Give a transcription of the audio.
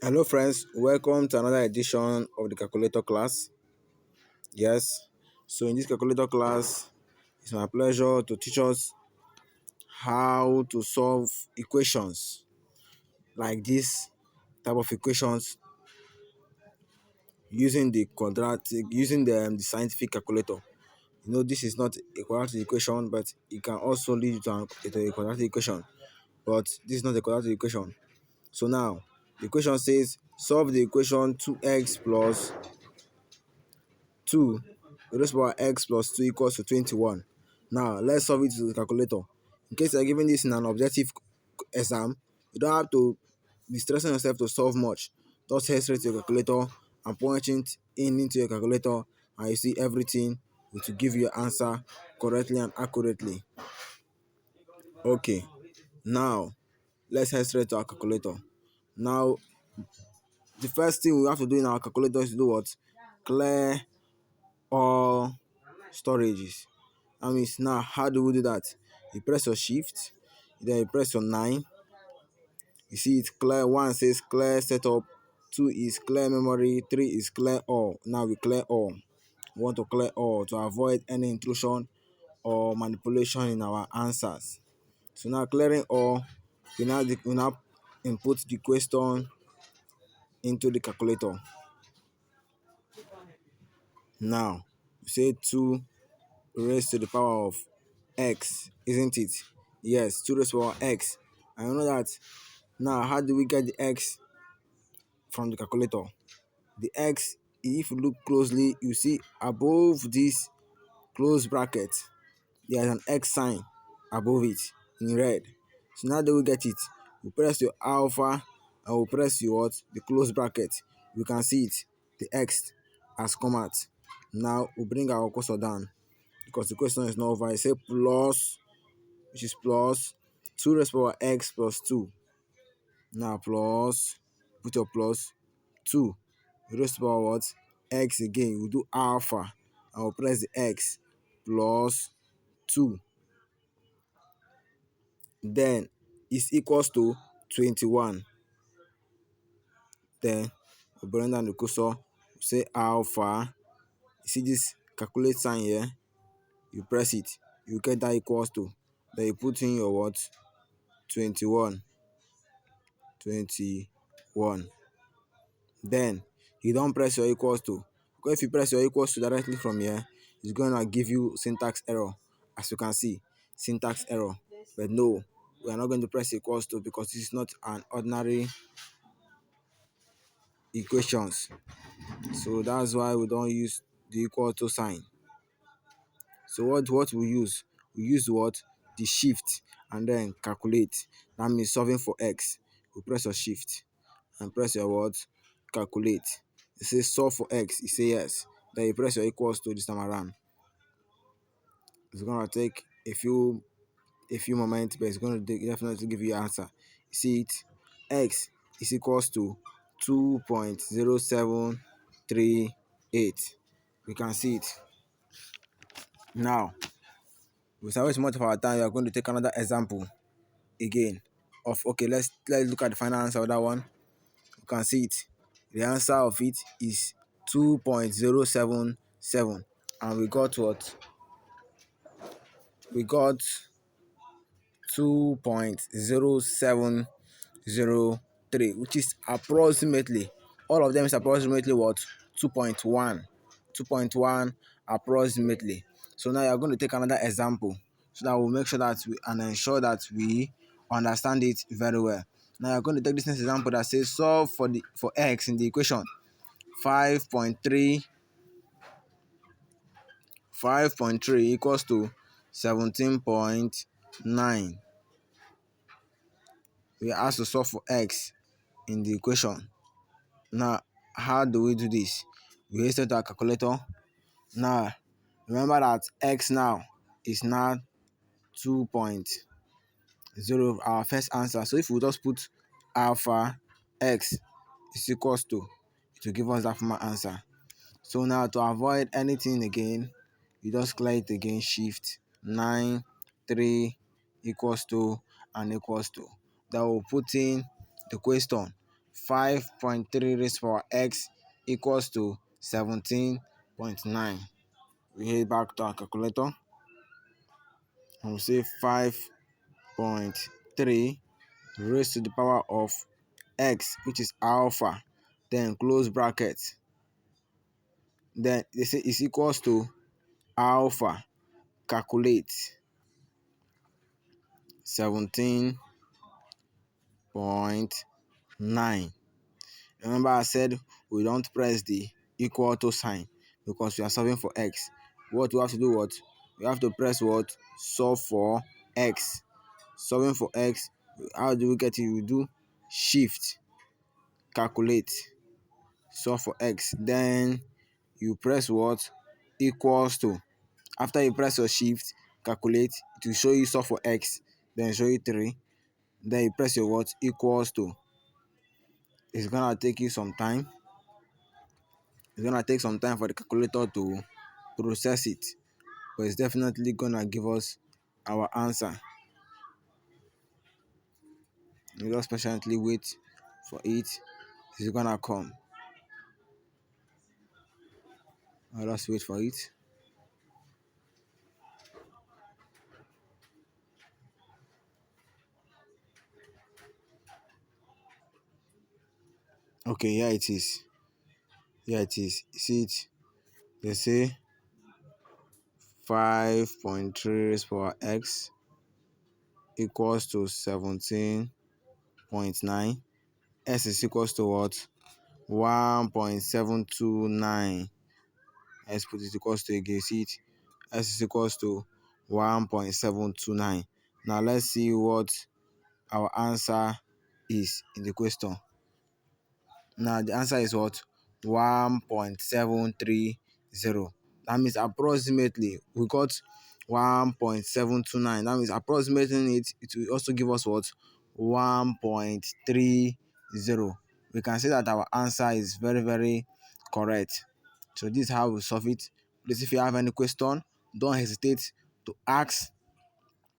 Hello friends, welcome to another edition of the calculator class. Yes, so in this calculator class, it's my pleasure to teach us how to solve equations like this type of equations using the scientific calculator. This is not a quadratic equation, but it can also lead to a quadratic equation. But this is not a quadratic equation. So now, the equation says solve the equation 2x plus 2 raised to power x plus 2 equals to 21. Now, let's solve it to the calculator. In case you're giving this in an objective exam, you don't have to be stressing yourself to solve much. Just head straight to your calculator and punch it into your calculator, and you see everything. It will give you your answer correctly and accurately. Okay, now let's head straight to our calculator. Now, the first thing we have to do in our calculator is to do what? Clear all storages. That means now, how do we do that? You press your shift, then you press your 9. You see it clear. 1 says clear setup, 2 is clear memory, 3 is clear all. Now we clear all. We want to clear all to avoid any intrusion or manipulation in our answers. So now, clearing all, we now input the question into the calculator. Now we say 2 raised to the power of x, isn't it? Yes, 2 raised to the power of x. I know that. Now, how do we get the x from the calculator? The x, if you look closely, you see above this close bracket, there is an x sign above it in red. So now that we get it, we press your alpha and we press your what? The close bracket. We can see it. The x has come out. Now we bring our cursor down because the question is not over. I say plus, which is plus 2 raised to the power x plus 2. Now plus, put your plus 2 raised to the power what? X again. We do alpha and we'll press the x plus 2. Then is equals to 21. Then we bring down the cursor, we say alpha. You see this calculate sign here? You press it, you get that equals to. Then you put in your what? 21. 21. Then you don't press your equals to, because if you press your equals to directly from here, it's going to give you syntax error. As you can see, syntax error. But no, we are not going to press equals to because this is not an ordinary equations. So that's why we don't use the equal to sign. So what we use? We use what? The shift and then calculate. That means solving for x. We press your shift and press your what? Calculate. It says solve for x. You say yes. Then you press your equals to this time around. It's gonna take a few moments, but it's gonna definitely give you an answer. You see it? X is equals to 2.0738. We can see it. Now, without wasting much of our time, we are going to take another example again of, okay, let's look at the final answer of that one. You can see it. The answer of it is 2.077, and we got what? We got 2.0703, which is approximately, all of them is approximately what? 2.1. 2.1 approximately. So now you're going to take another example so that we'll make sure that we and ensure that we understand it very well. Now you're going to take this next example that says solve for x in the equation 5.3 equals to 17.9. We are asked to solve for x in the equation. Now, how do we do this? We reset our calculator. Now, remember that x now is now 2.0, our first answer. So if we just put alpha x is equals to, it will give us that final answer. So now, to avoid anything again, you just clear it again, shift 9, 3 equals to and equals to. That will put in the question 5.3 raised to power x equals to 17.9. We head back to our calculator and we say 5.3 raised to the power of x, which is alpha, then close bracket, then they say is equals to alpha, calculate 17.9. Remember I said we don't press the equal to sign because we are solving for x. What we have to do, what we have to press, what solve for x. Solving for x, how do we get it? We do shift, calculate, solve for x, then you press what equals to. After you press your shift, calculate, it will show you solve for x, then show you 3, then you press your what equals to. It's gonna take you some time. It's gonna take some time for the calculator to process it, but it's definitely gonna give us our answer. We just patiently wait for it. It's gonna come. I'll just wait for it. Okay, here it is. Here it is. You see it? They say 5.3 raised power x equals to 17.9. S is equals to what? 1.729. Let's put it equals to again. See it? S is equals to 1.729. Now let's see what our answer is in the question. Now the answer is what? 1.730. That means approximately we got 1.729. That means approximating it, it will also give us what? 1.30. We can say that our answer is very, very correct. So this is how we solve it. Please, if you have any question, don't hesitate to ask.